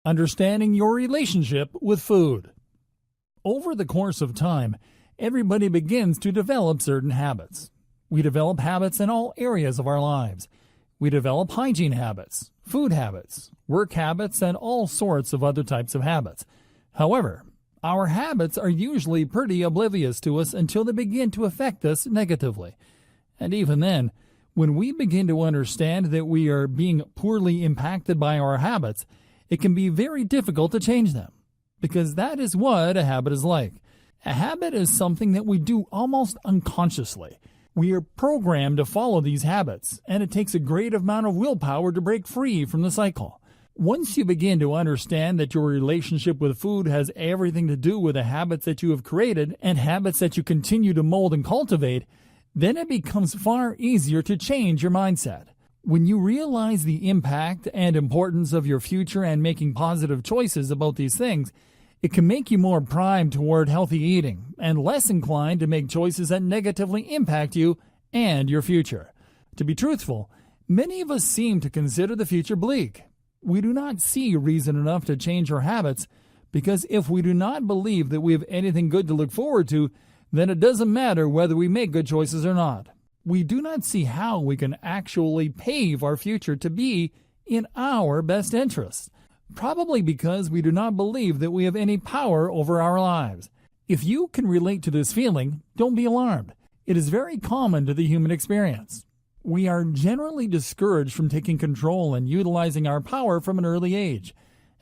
Understanding your relationship with food. Over the course of time, everybody begins to develop certain habits. We develop habits in all areas of our lives. We develop hygiene habits, food habits, work habits, and all sorts of other types of habits. However, our habits are usually pretty oblivious to us until they begin to affect us negatively. And even then, when we begin to understand that we are being poorly impacted by our habits, it can be very difficult to change them, because that is what a habit is like. A habit is something that we do almost unconsciously. We are programmed to follow these habits, and it takes a great amount of willpower to break free from the cycle. Once you begin to understand that your relationship with food has everything to do with the habits that you have created and habits that you continue to mold and cultivate, then it becomes far easier to change your mindset. When you realize the impact and importance of your future and making positive choices about these things, it can make you more primed toward healthy eating and less inclined to make choices that negatively impact you and your future. To be truthful, many of us seem to consider the future bleak. We do not see reason enough to change our habits, because if we do not believe that we have anything good to look forward to, then it doesn't matter whether we make good choices or not. We do not see how we can actually pave our future to be in our best interest, probably because we do not believe that we have any power over our lives. If you can relate to this feeling, don't be alarmed. It is very common to the human experience. We are generally discouraged from taking control and utilizing our power from an early age,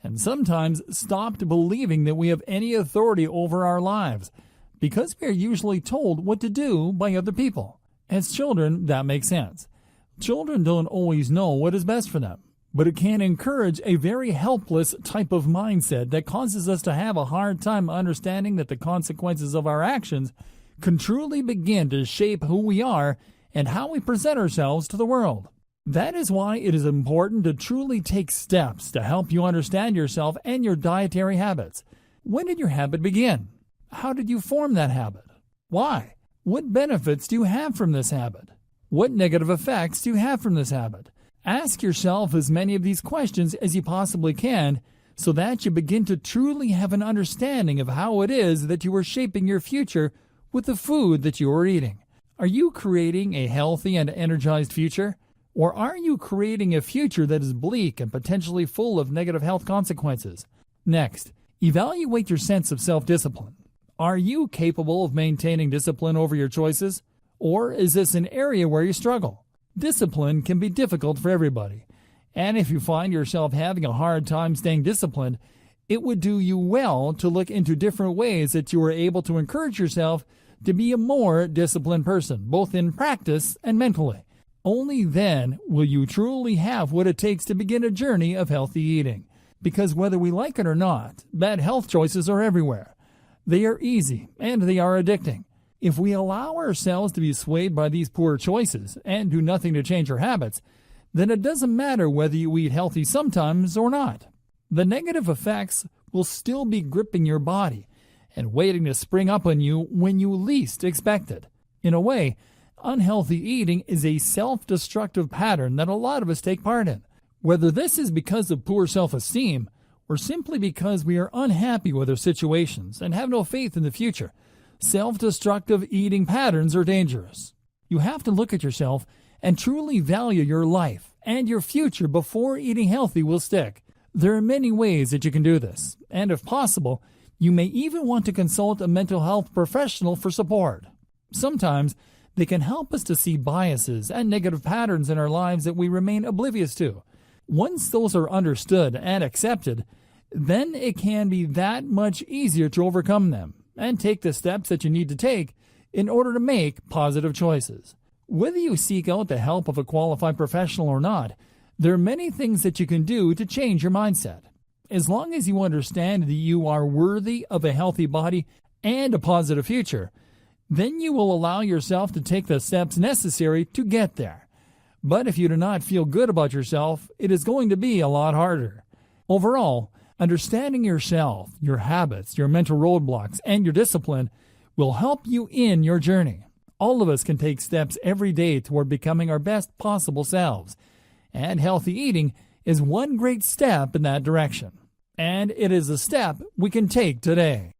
and sometimes stopped believing that we have any authority over our lives, because we are usually told what to do by other people. As children, that makes sense. Children don't always know what is best for them, but it can encourage a very helpless type of mindset that causes us to have a hard time understanding that the consequences of our actions can truly begin to shape who we are and how we present ourselves to the world. That is why it is important to truly take steps to help you understand yourself and your dietary habits. When did your habit begin? How did you form that habit? Why? What benefits do you have from this habit? What negative effects do you have from this habit? Ask yourself as many of these questions as you possibly can, so that you begin to truly have an understanding of how it is that you are shaping your future with the food that you are eating. Are you creating a healthy and energized future? Or are you creating a future that is bleak and potentially full of negative health consequences? Next, evaluate your sense of self-discipline. Are you capable of maintaining discipline over your choices? Or is this an area where you struggle? Discipline can be difficult for everybody, and if you find yourself having a hard time staying disciplined, it would do you well to look into different ways that you are able to encourage yourself to be a more disciplined person, both in practice and mentally. Only then will you truly have what it takes to begin a journey of healthy eating, because whether we like it or not, bad health choices are everywhere. They are easy, and they are addicting. If we allow ourselves to be swayed by these poor choices and do nothing to change our habits, then it doesn't matter whether you eat healthy sometimes or not. The negative effects will still be gripping your body and waiting to spring up on you when you least expect it. In a way, unhealthy eating is a self-destructive pattern that a lot of us take part in. Whether this is because of poor self-esteem or simply because we are unhappy with our situations and have no faith in the future, self-destructive eating patterns are dangerous. You have to look at yourself and truly value your life and your future before eating healthy will stick. There are many ways that you can do this, and if possible, you may even want to consult a mental health professional for support. Sometimes they can help us to see biases and negative patterns in our lives that we remain oblivious to. Once those are understood and accepted, then it can be that much easier to overcome them and take the steps that you need to take in order to make positive choices. Whether you seek out the help of a qualified professional or not, there are many things that you can do to change your mindset. As long as you understand that you are worthy of a healthy body and a positive future, then you will allow yourself to take the steps necessary to get there. But if you do not feel good about yourself, it is going to be a lot harder. Overall, understanding yourself, your habits, your mental roadblocks, and your discipline will help you in your journey. All of us can take steps every day toward becoming our best possible selves, and healthy eating is one great step in that direction. And it is a step we can take today.